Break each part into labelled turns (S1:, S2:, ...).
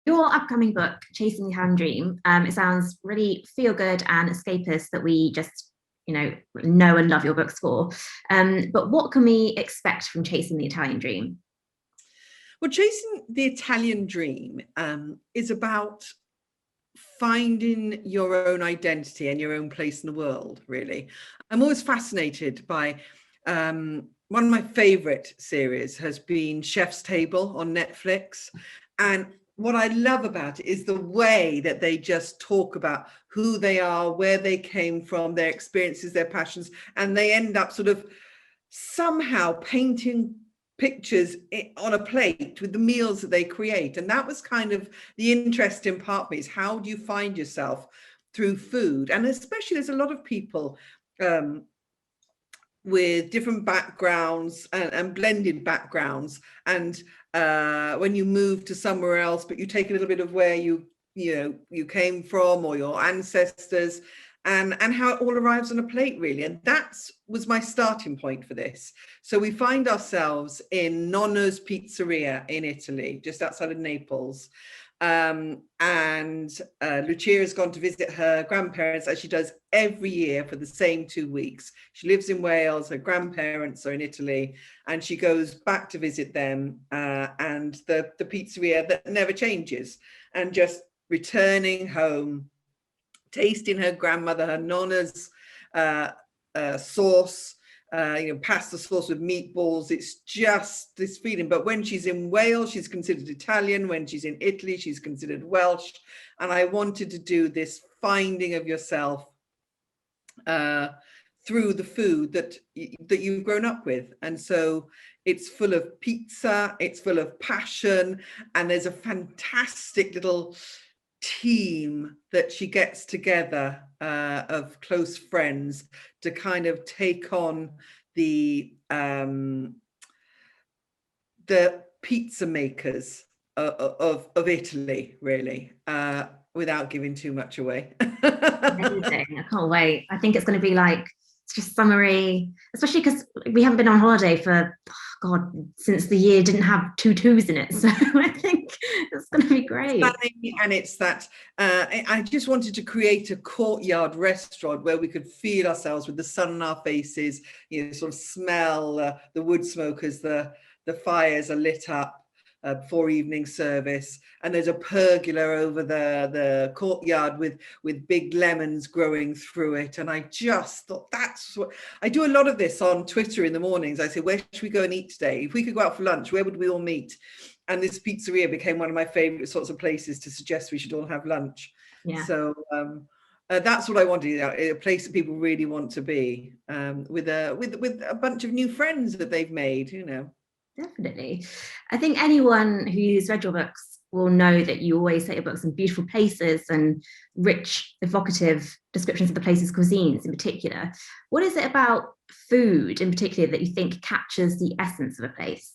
S1: Your upcoming book, Chasing the Italian Dream, it sounds really feel good and escapist that we just, know and love your books for. But what can we expect from Chasing the Italian Dream?
S2: Well, Chasing the Italian Dream is about finding your own identity and your own place in the world, really. I'm always fascinated by one of my favorite series has been Chef's Table on Netflix. And what I love about it is the way that they just talk about who they are, where they came from, their experiences, their passions, and they end up sort of somehow painting pictures on a plate with the meals that they create. And that was kind of the interesting part for me, is how do you find yourself through food? And especially there's a lot of people with different backgrounds and blended backgrounds. And when you move to somewhere else, but you take a little bit of where you came from or your ancestors, and how it all arrives on a plate, really. And that was my starting point for this. So we find ourselves in Nonna's Pizzeria in Italy, just outside of Naples. And Lucia has gone to visit her grandparents, as she does every year for the same 2 weeks. She lives in Wales, her grandparents are in Italy, and she goes back to visit them, and the pizzeria that never changes, and just returning home, tasting her grandmother, her nonna's sauce, pasta sauce with meatballs. It's just this feeling. But when she's in Wales, she's considered Italian. When she's in Italy, she's considered Welsh. And I wanted to do this finding of yourself through the food that you've grown up with. And so it's full of pizza, it's full of passion, and there's a fantastic little team that she gets together of close friends to kind of take on the pizza makers of Italy, really, without giving too much away.
S1: Amazing. I can't wait. I think it's going to be like, it's just summery, especially because we haven't been on holiday for, God, since the year didn't have 2 twos in it. So I think it's going to be great.
S2: And it's that, I just wanted to create a courtyard restaurant where we could feel ourselves with the sun on our faces, sort of smell the wood smoke as the fires are lit up before evening service, and there's a pergola over the courtyard with big lemons growing through it. And I just thought, that's what I do. A lot of this on Twitter in the mornings. I say, where should we go and eat today? If we could go out for lunch, where would we all meet? And this pizzeria became one of my favorite sorts of places to suggest we should all have lunch. Yeah. So that's what I wanted, a place that people really want to be, with a bunch of new friends that they've made,
S1: Definitely. I think anyone who's read your books will know that you always set your books in beautiful places and rich, evocative descriptions of the place's cuisines in particular. What is it about food in particular that you think captures the essence of a place?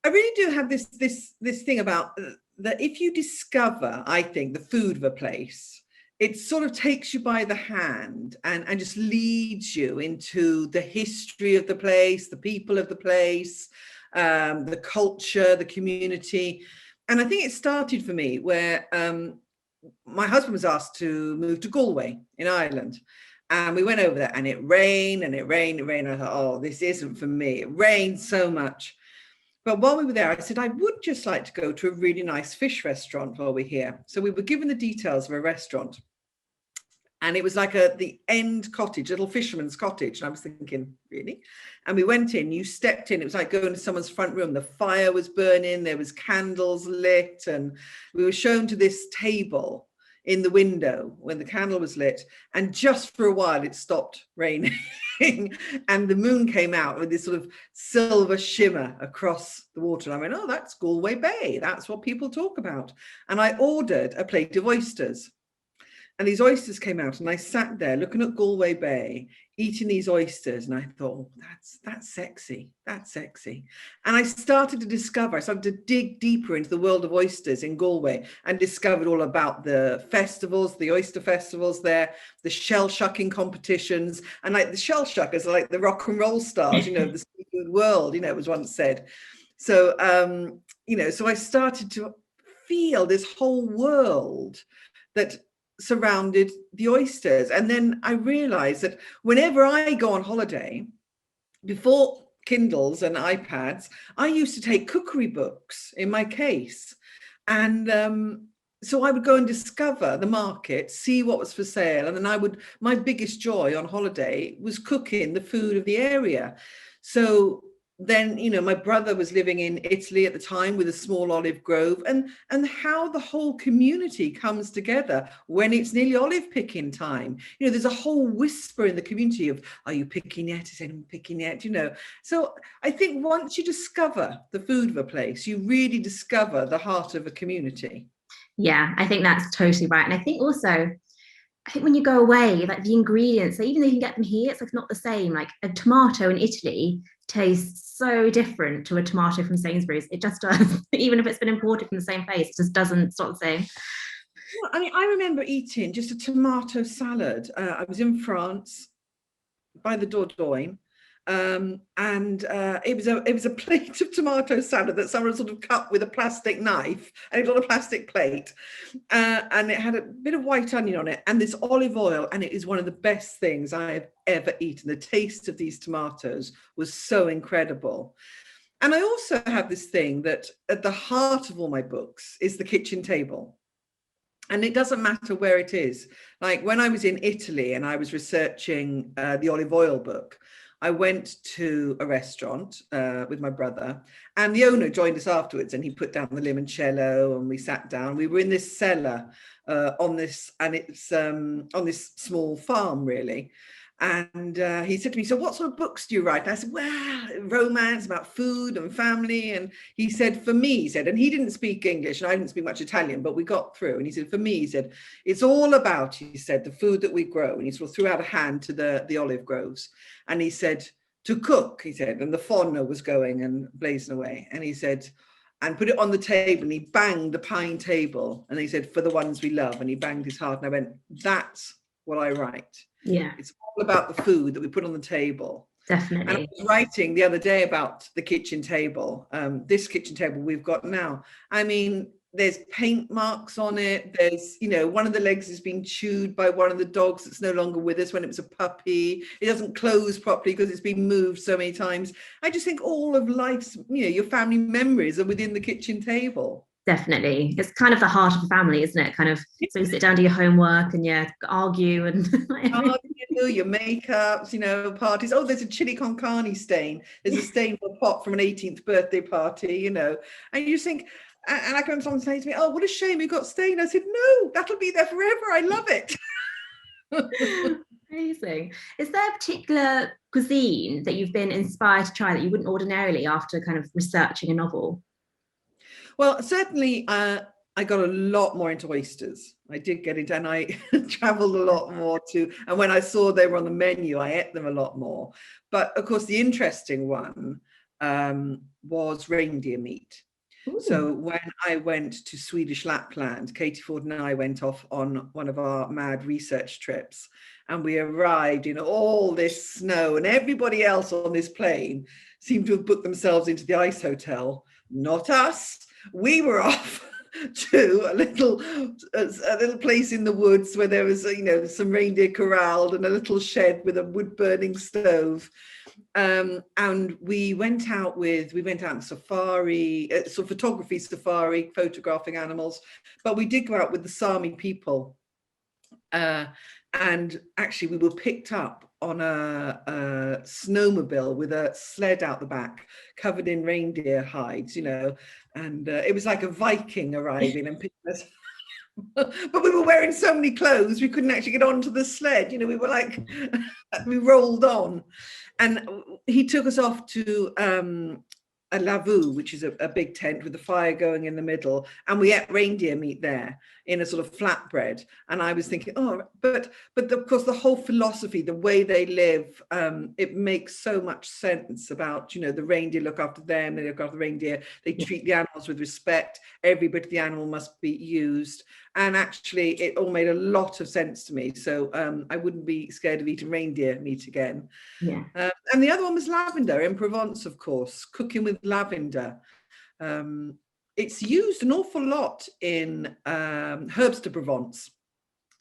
S2: I really do have this thing about that if you discover, I think, the food of a place, it sort of takes you by the hand and just leads you into the history of the place, the people of the place, the culture, the community. And I think it started for me where my husband was asked to move to Galway in Ireland. And we went over there, and it rained and it rained and rained. And I thought, oh, this isn't for me. It rained so much. But while we were there, I said, I would just like to go to a really nice fish restaurant while we're here. So we were given the details of a restaurant. And it was like the end cottage, little fisherman's cottage. And I was thinking, really? And we went in, you stepped in, it was like going to someone's front room. The fire was burning, there was candles lit. And we were shown to this table in the window when the candle was lit. And just for a while, it stopped raining. And the moon came out with this sort of silver shimmer across the water. And I went, oh, that's Galway Bay. That's what people talk about. And I ordered a plate of oysters. And these oysters came out, and I sat there looking at Galway Bay, eating these oysters, and I thought, oh, that's sexy, that's sexy. And I started to dig deeper into the world of oysters in Galway, and discovered all about the festivals, the oyster festivals there, the shell shucking competitions, and like the shell shuckers are like the rock and roll stars, of the seafood world, it was once said. So, so I started to feel this whole world that surrounded the oysters. And then I realized that whenever I go on holiday, before Kindles and iPads, I used to take cookery books in my case. And so I would go and discover the market, see what was for sale. And then my biggest joy on holiday was cooking the food of the area. So then, my brother was living in Italy at the time with a small olive grove, and how the whole community comes together when it's nearly olive picking time. There's a whole whisper in the community of, are you picking yet? Is anyone picking yet? So I think once you discover the food of a place, you really discover the heart of a community.
S1: Yeah, I think that's totally right. And I think when you go away, like the ingredients, so even though you can get them here, it's like not the same. Like a tomato in Italy tastes so different to a tomato from Sainsbury's. It just does. Even if it's been imported from the same place, it just doesn't, it's not the same.
S2: Well, I mean, I remember eating just a tomato salad. I was in France by the Dordogne. And it was a plate of tomato salad that someone sort of cut with a plastic knife, and it was on a plastic plate, and it had a bit of white onion on it and this olive oil, and it is one of the best things I have ever eaten. The taste of these tomatoes was so incredible. And I also have this thing that at the heart of all my books is the kitchen table. And it doesn't matter where it is. Like when I was in Italy and I was researching the olive oil book, I went to a restaurant with my brother, and the owner joined us afterwards, and he put down the limoncello and we sat down. We were in this cellar on this small farm, really. And he said to me, so what sort of books do you write? And I said, well, romance, about food and family. And he said, for me, and he didn't speak English and I didn't speak much Italian, but we got through. And he said, for me, it's all about, he said, the food that we grow. And he sort of threw out a hand to the olive groves. And he said, to cook, he said, and the forno was going and blazing away. And he said, and put it on the table, and he banged the pine table. And he said, for the ones we love. And he banged his heart. And I went, that's what I write.
S1: Yeah.
S2: It's all about the food that we put on the table.
S1: Definitely.
S2: And I was writing the other day about the kitchen table, this kitchen table we've got now. I mean, there's paint marks on it. There's, one of the legs has been chewed by one of the dogs that's no longer with us when it was a puppy. It doesn't close properly because it's been moved so many times. I just think all of life's, your family memories are within the kitchen table.
S1: Definitely. It's kind of the heart of the family, isn't it? Kind of, so you sit down, do your homework and argue and
S2: your makeups, parties. Oh, there's a chili con carne stain. There's a stain on a pot from an 18th birthday party, and you think, and I can someone say to me, oh, what a shame you got stained. I said, no, that'll be there forever. I love it.
S1: Amazing. Is there a particular cuisine that you've been inspired to try that you wouldn't ordinarily after kind of researching a novel?
S2: Well, certainly I got a lot more into oysters. I did get into, and I traveled a lot more too. And when I saw they were on the menu, I ate them a lot more. But of course, the interesting one was reindeer meat. Ooh. So when I went to Swedish Lapland, Katie Fforde and I went off on one of our mad research trips, and we arrived in all this snow, and everybody else on this plane seemed to have booked themselves into the ice hotel. Not us. We were off to a little place in the woods where there was, some reindeer corralled and a little shed with a wood burning stove. And we went out on safari, photography safari, photographing animals, but we did go out with the Sami people. And actually we were picked up on a snowmobile with a sled out the back covered in reindeer hides, and it was like a Viking arriving and picking us. But we were wearing so many clothes we couldn't actually get onto the sled. We were like, we rolled on. And he took us off to a lavu, which is a big tent with a fire going in the middle, and we ate reindeer meat there in a sort of flatbread. And I was thinking, but of course the whole philosophy, the way they live, it makes so much sense about, the reindeer look after them, they look after the reindeer, they treat the animals with respect, every bit of the animal must be used. And actually it all made a lot of sense to me. So I wouldn't be scared of eating reindeer meat again.
S1: Yeah.
S2: And the other one was lavender in Provence, of course, cooking with lavender. it's used an awful lot in herbs de Provence,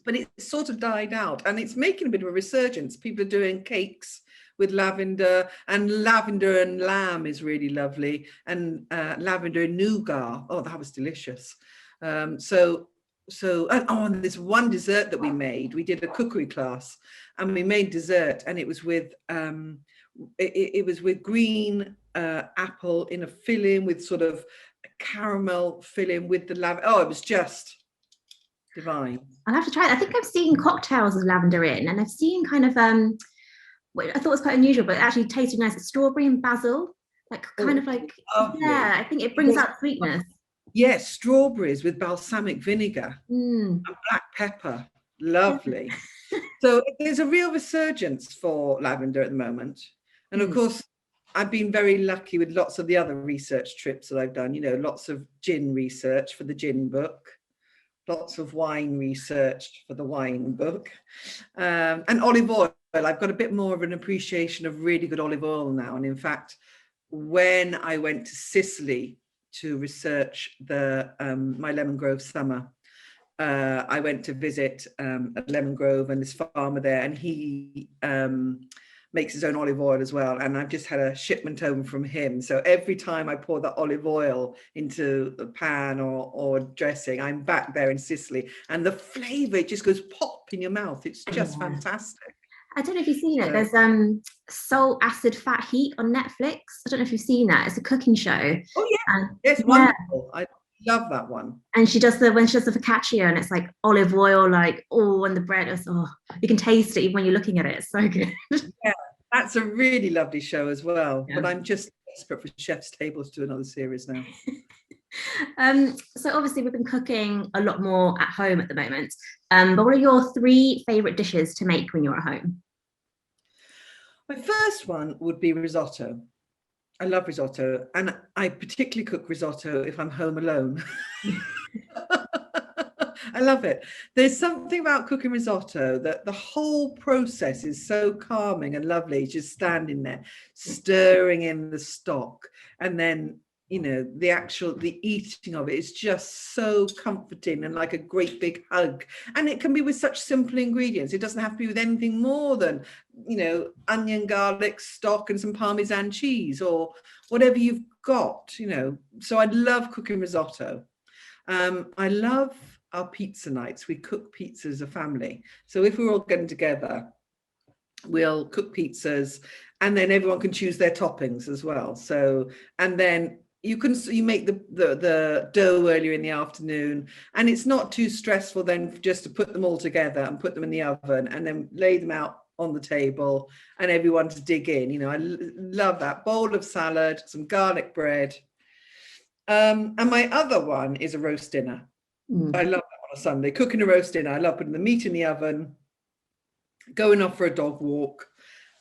S2: but it's sort of died out, and it's making a bit of a resurgence. People are doing cakes with lavender and lamb is really lovely, and lavender and nougat. Oh, that was delicious. And there's one dessert that we made. We did a cookery class, and we made dessert, and it was with it was with green apple in a filling with sort of a caramel filling with the lavender. Oh, it was just divine.
S1: I'll have to try it. I think I've seen cocktails with lavender in, and I've seen kind of what I thought was quite unusual, but it actually tasted nice. It's strawberry and basil, like kind of like
S2: lovely.
S1: Yeah, I think it brings out sweetness.
S2: Yes, strawberries with balsamic vinegar and black pepper. Lovely. So there's a real resurgence for lavender at the moment. And of course, I've been very lucky with lots of the other research trips that I've done, you know, lots of gin research for the gin book, lots of wine research for the wine book, and olive oil. I've got a bit more of an appreciation of really good olive oil now. And in fact, when I went to Sicily to research the my lemon grove summer, I went to visit a lemon grove and this farmer there, and he makes his own olive oil as well. And I've just had a shipment home from him. So every time I pour that olive oil into a pan or dressing, I'm back there in Sicily, and the flavour, it just goes pop in your mouth. It's just fantastic.
S1: I don't know if you've seen it. There's Salt, Acid, Fat, Heat on Netflix. I don't know if you've seen that. It's a cooking show.
S2: Oh yeah, it's wonderful. I love that one.
S1: And she does the focaccia, and it's like olive oil, like all on the bread. You can taste it even when you're looking at it. It's so good.
S2: Yeah, that's a really lovely show as well. Yeah. But I'm just desperate for Chef's Tables to do another series now.
S1: So obviously we've been cooking a lot more at home at the moment. But what are your 3 favourite dishes to make when you're at home?
S2: My first one would be risotto. I love risotto, and I particularly cook risotto if I'm home alone. I love it. There's something about cooking risotto that the whole process is so calming and lovely, just standing there, stirring in the stock, and then, you know, the eating of it is just so comforting and like a great big hug. And it can be with such simple ingredients. It doesn't have to be with anything more than, you know, onion, garlic, stock and some Parmesan cheese or whatever you've got, you know. So I love cooking risotto. I love our pizza nights. We cook pizza as a family. So if we're all getting together, we'll cook pizzas, and then everyone can choose their toppings as well. So, and then you make the dough earlier in the afternoon, and it's not too stressful then just to put them all together and put them in the oven and then lay them out on the table and everyone to dig in. You know, I love that bowl of salad, some garlic bread. And my other one is a roast dinner. I love that on a Sunday, cooking a roast dinner. I love putting the meat in the oven, going off for a dog walk,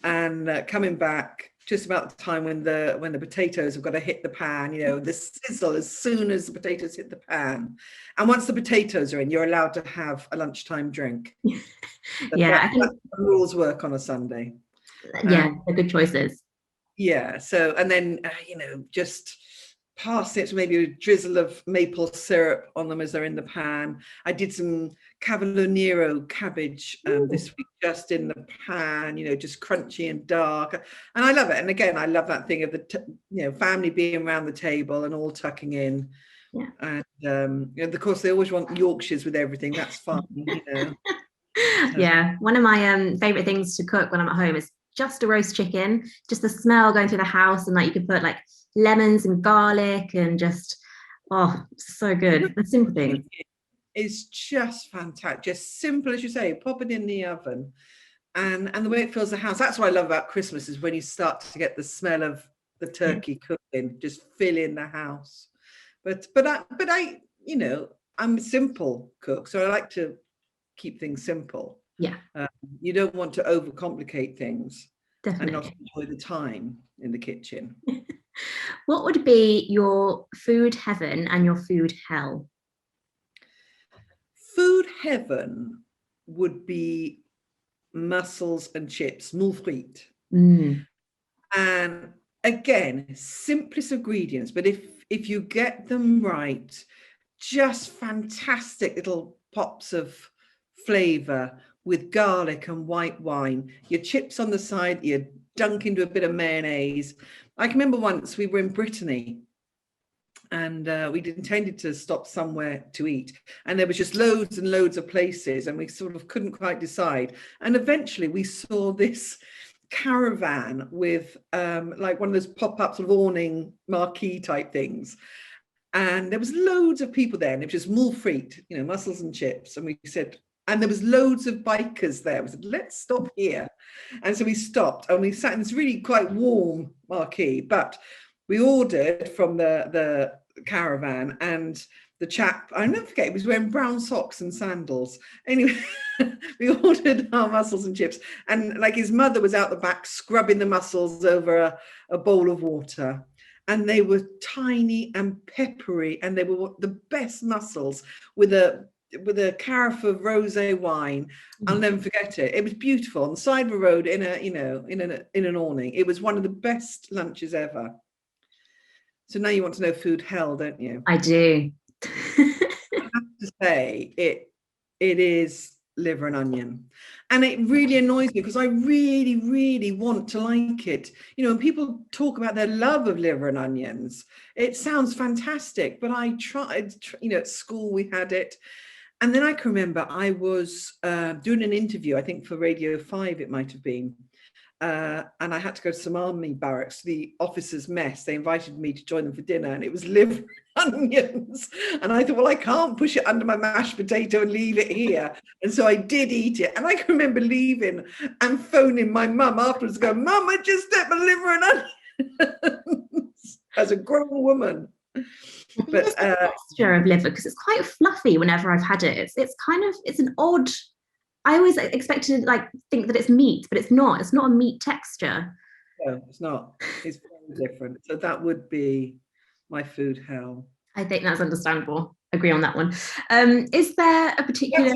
S2: and coming back just about the time when the potatoes have got to hit the pan, you know, the sizzle as soon as the potatoes hit the pan. And once the potatoes are in, you're allowed to have a lunchtime drink.
S1: Yeah, I think
S2: that's the rules work on a Sunday.
S1: Yeah, they're good choices.
S2: Yeah, so, and then, you know, just parsnips, maybe a drizzle of maple syrup on them as they're in the pan. I did some Cavolo Nero cabbage this week, just in the pan, you know, just crunchy and dark. And I love it. And again, I love that thing of family being around the table and all tucking in.
S1: Yeah.
S2: And of course, they always want Yorkshires with everything. That's fun, you know.
S1: Yeah, one of my favorite things to cook when I'm at home is just a roast chicken. Just the smell going through the house, and like you can put like lemons and garlic and just so good. The simple things.
S2: It's just fantastic, just simple as you say. Pop it in the oven, and the way it fills the house. That's what I love about Christmas, is when you start to get the smell of the turkey cooking, just filling the house. But I you know, I'm a simple cook, so I like to keep things simple.
S1: Yeah.
S2: You don't want to overcomplicate things.
S1: Definitely.
S2: And not enjoy the time in the kitchen.
S1: What would be your food heaven and your food hell?
S2: Food heaven would be mussels and chips, moules frites. And again, simplest ingredients, but if you get them right, just fantastic little pops of flavor with garlic and white wine. Your chips on the side, you dunk into a bit of mayonnaise. I can remember once we were in Brittany, and we intended to stop somewhere to eat, and there was just loads and loads of places, and we sort of couldn't quite decide. And eventually we saw this caravan with like one of those pop-up sort of awning marquee type things, and there was loads of people there, and it was just moules frites, you know, mussels and chips. And we said, and there was loads of bikers there. We said, let's stop here. And so we stopped, and we sat in this really quite warm marquee, but we ordered from the caravan, and the chap, I never forget, he was wearing brown socks and sandals. Anyway, we ordered our mussels and chips, and like his mother was out the back scrubbing the mussels over a bowl of water. And they were tiny and peppery, and they were the best mussels with a carafe of rosé wine. I'll never forget it. It was beautiful on the side of a road in an awning. It was one of the best lunches ever. So now you want to know food hell, don't you?
S1: I do.
S2: I have to say it is liver and onion, and it really annoys me because I really want to like it. You know, when people talk about their love of liver and onions, it sounds fantastic, but I tried, you know, at school we had it. And then I can remember I was doing an interview, I think for Radio 5 it might have been, and I had to go to some army barracks, the officers' mess. They invited me to join them for dinner, and it was liver and onions. And I thought, well, I can't push it under my mashed potato and leave it here. And so I did eat it. And I can remember leaving and phoning my mum afterwards, going, Mum, I just ate my liver and onions as a grown woman. But
S1: the texture of liver, because it's quite fluffy whenever I've had it. It's kind of, it's an odd, I always expected to like think that it's meat, but it's not. It's not a meat texture.
S2: No, it's not. It's very different. So that would be my food hell.
S1: I think that's understandable. Agree on that one. Is there a particular...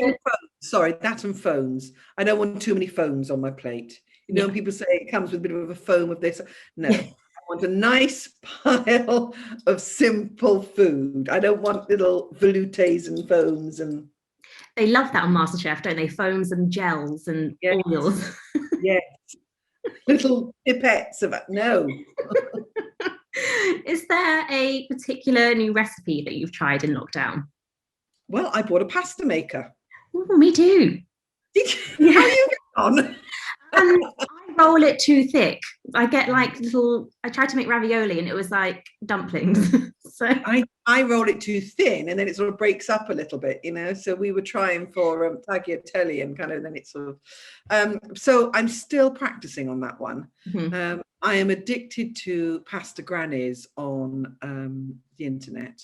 S2: That and phones. I don't want too many phones on my plate. You know, when people say it comes with a bit of a foam of this. No, I want a nice pile of simple food. I don't want little veloutés and foams and...
S1: They love that on MasterChef, don't they? Foams and gels and oils.
S2: Yes. Little pipettes of it. No.
S1: Is there a particular new recipe that you've tried in lockdown?
S2: Well, I bought a pasta maker.
S1: Ooh, me too.
S2: How are you on?
S1: I roll it too thick. I get like little, I tried to make ravioli and it was like dumplings. So
S2: I roll it too thin and then it sort of breaks up a little bit, you know. So we were trying for tagliatelle and kind of then it's sort of so I'm still practicing on that one. Mm-hmm. I am addicted to pasta grannies on the internet,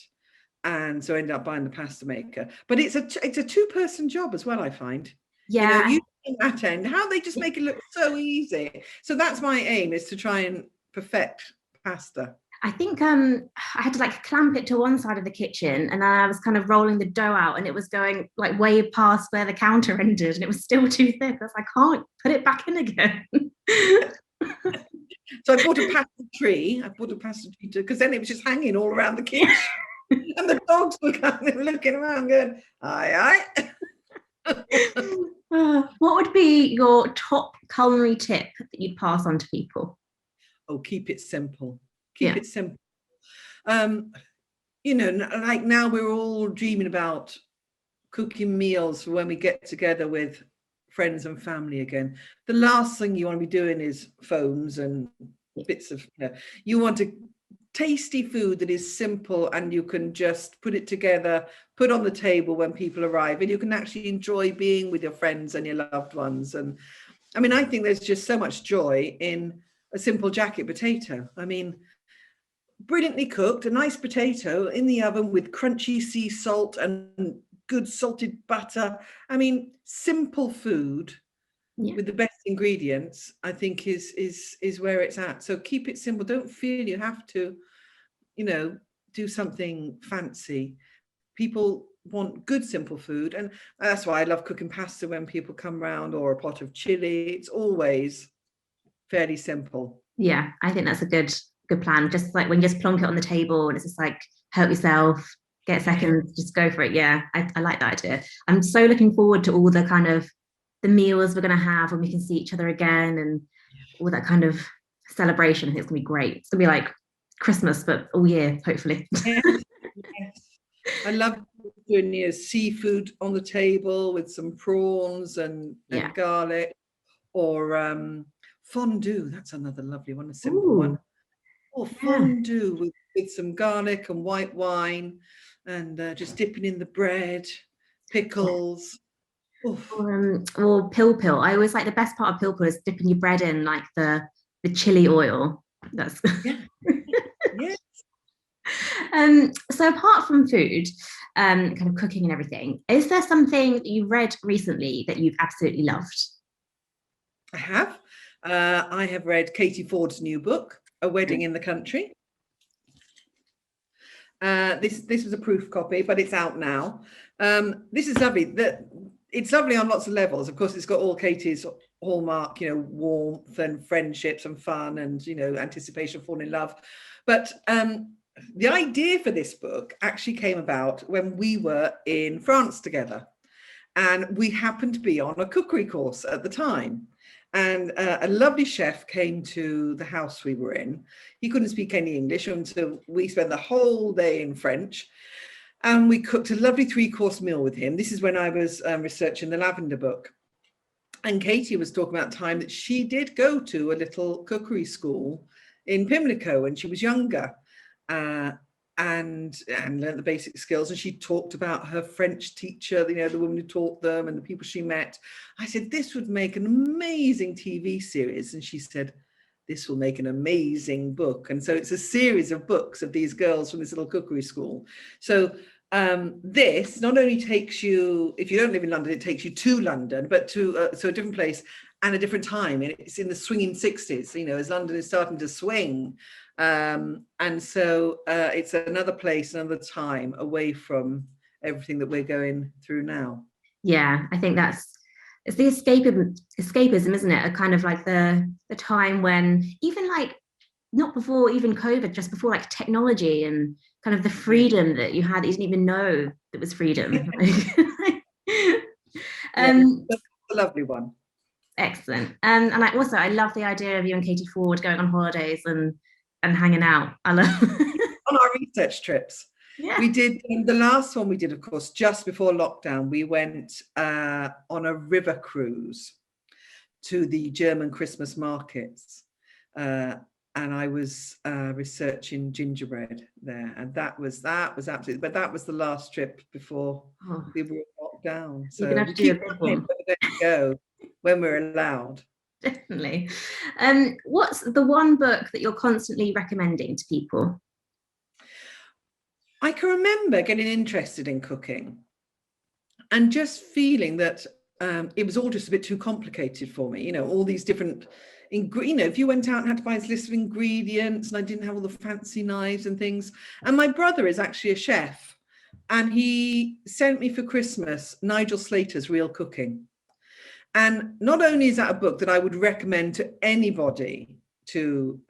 S2: and so I ended up buying the pasta maker. But it's a 2-person job as well, I find.
S1: Yeah,
S2: you know, that end, how they just make it look so easy. So that's my aim, is to try and perfect pasta.
S1: I think I had to like clamp it to one side of the kitchen, and then I was kind of rolling the dough out, and it was going like way past where the counter ended, and it was still too thick. I was like, I can't put it back in again.
S2: So I bought a pasta tree. Because then it was just hanging all around the kitchen, and the dogs were kind of looking around, going, "Aye, aye."
S1: What would be your top culinary tip that you'd pass on to people?
S2: Oh, keep it simple. Keep it simple. You know, like now we're all dreaming about cooking meals for when we get together with friends and family again. The last thing you want to be doing is phones and bits of, you know, you want a tasty food that is simple and you can just put it together, put on the table when people arrive, and you can actually enjoy being with your friends and your loved ones. And I mean, I think there's just so much joy in a simple jacket potato. I mean, brilliantly cooked, a nice potato in the oven with crunchy sea salt and good salted butter. I mean, simple food with the best ingredients, I think is where it's at. So keep it simple. Don't feel you have to, you know, do something fancy. People want good, simple food. And that's why I love cooking pasta when people come round, or a pot of chili. It's always fairly simple.
S1: Yeah, I think that's a good good plan. Just like when you just plonk it on the table and it's just like help yourself, get seconds, just go for it. Yeah, I like that idea. I'm so looking forward to all the kind of the meals we're going to have when we can see each other again and all that kind of celebration. I think it's going to be great. It's going to be like Christmas, but all year, hopefully.
S2: Yes, yes. I love doing seafood on the table with some prawns and garlic, or fondue. That's another lovely one, a simple one. Or fondue with some garlic and white wine, and just dipping in the bread, pickles.
S1: Or pill. I always like the best part of pill is dipping your bread in like the chili oil. That's
S2: Yes.
S1: So apart from food, kind of cooking and everything, is there something that you read recently that you've absolutely loved?
S2: I have. I have read Katie Fforde's new book, A Wedding in the Country. This was a proof copy, but it's out now. This is lovely. It's lovely on lots of levels. Of course, it's got all Katie's hallmark, warmth and friendships and fun and, anticipation of falling in love. But the idea for this book actually came about when we were in France together. And we happened to be on a cookery course at the time. And a lovely chef came to the house we were in. He couldn't speak any English, and so we spent the whole day in French. And we cooked a lovely 3-course meal with him. This is when I was researching the Lavender book. And Katie was talking about time that she did go to a little cookery school in Pimlico when she was younger, and learned the basic skills. And she talked about her French teacher, the woman who taught them and the people she met. I said, this would make an amazing TV series. And she said, this will make an amazing book. And so it's a series of books of these girls from this little cookery school. So this not only takes you, if you don't live in London, it takes you to London, but to a different place and a different time. And it's in the swinging 60s, as London is starting to swing. And so it's another place, another time away from everything that we're going through now.
S1: Yeah, I think it's the escapism, isn't it? A kind of like the time when even like not before even COVID, just before like technology and kind of the freedom that you had that you didn't even know that was freedom.
S2: That's a lovely one.
S1: Excellent. And I love the idea of you and Katie Fforde going on holidays and hanging out. I love
S2: on our research trips.
S1: Yeah.
S2: We did the last one we did, of course, just before lockdown. We went on a river cruise to the German Christmas markets, and I was researching gingerbread there, and that was absolutely. But that was the last trip before we were locked down. So we keep going go when we're allowed.
S1: Definitely. What's the one book that you're constantly recommending to people?
S2: I can remember getting interested in cooking and just feeling that it was all just a bit too complicated for me. All these different, if you went out and had to buy this list of ingredients and I didn't have all the fancy knives and things. And my brother is actually a chef, and he sent me for Christmas Nigel Slater's Real Cooking. And not only is that a book that I would recommend to anybody to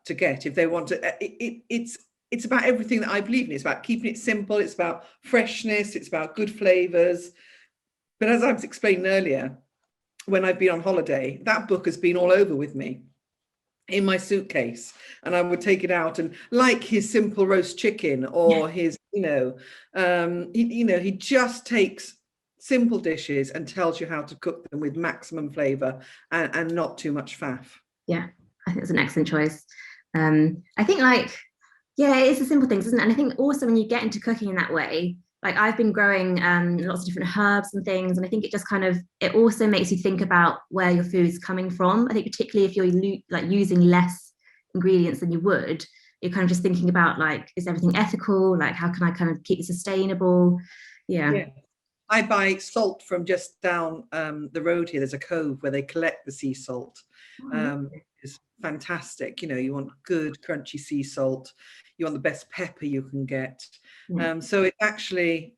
S2: get if they want to, it's about everything that I believe in. It's about keeping it simple. It's about freshness. It's about good flavors. But as I was explaining earlier, when I've been on holiday, that book has been all over with me in my suitcase, and I would take it out, and like his simple roast chicken or his, he just takes simple dishes and tells you how to cook them with maximum flavor and not too much faff.
S1: Yeah, I think it's an excellent choice. I think it's the simple things, isn't it? And I think also when you get into cooking in that way, like I've been growing lots of different herbs and things, and I think it also makes you think about where your food's coming from. I think particularly if you're using less ingredients than you would, you're kind of just thinking about is everything ethical? How can I kind of keep it sustainable? Yeah.
S2: I buy salt from just down the road here. There's a cove where they collect the sea salt. It's fantastic. You want good crunchy sea salt. You want the best pepper you can get. So it's actually,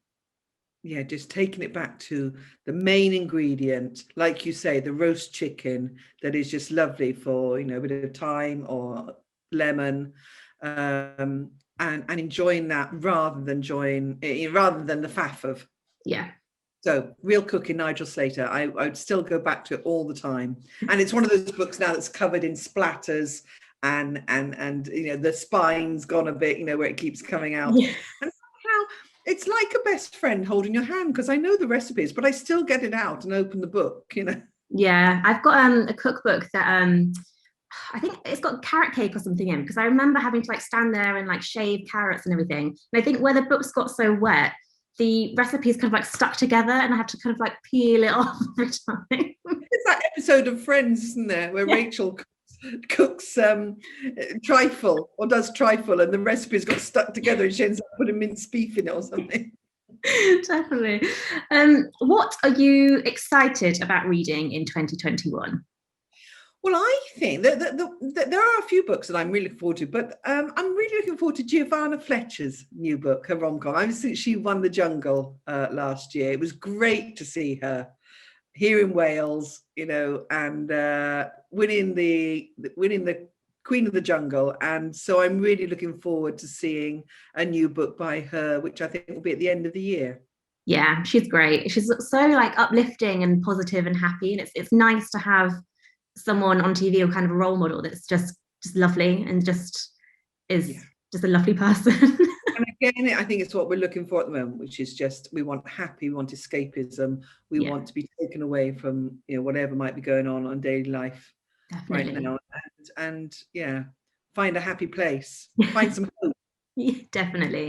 S2: just taking it back to the main ingredient, like you say, the roast chicken that is just lovely for, a bit of time or lemon, and enjoying that rather than the faff of.
S1: Yeah.
S2: So Real Cooking, Nigel Slater, I would still go back to it all the time. And it's one of those books now that's covered in splatters and the spine's gone a bit, where it keeps coming out.
S1: Yeah.
S2: And somehow it's like a best friend holding your hand, because I know the recipes, but I still get it out and open the book,
S1: Yeah, I've got a cookbook that I think it's got carrot cake or something in, because I remember having to like stand there and like shave carrots and everything. And I think where the books got so wet, the recipes kind of like stuck together and I had to kind of like peel it off every time.
S2: It's that episode of Friends, isn't there, where Rachel cooks trifle, or does trifle, and the recipes got stuck together and she ends up putting minced beef in it or something.
S1: Definitely. What are you excited about reading in 2021?
S2: Well, I think that there are a few books that I'm really looking forward to, but I'm really looking forward to Giovanna Fletcher's new book, her rom-com. I think she won the Jungle last year. It was great to see her here in Wales, and winning the Queen of the Jungle. And so I'm really looking forward to seeing a new book by her, which I think will be at the end of the year.
S1: Yeah, she's great. She's so like uplifting and positive and happy, and it's nice to have someone on TV or kind of a role model that's just lovely and just is just a lovely person.
S2: And again, I think it's what we're looking for at the moment, which is just, we want happy, we want escapism, we want to be taken away from whatever might be going on daily life. Definitely. Right now, and find a happy place, find some hope.
S1: Yeah, definitely.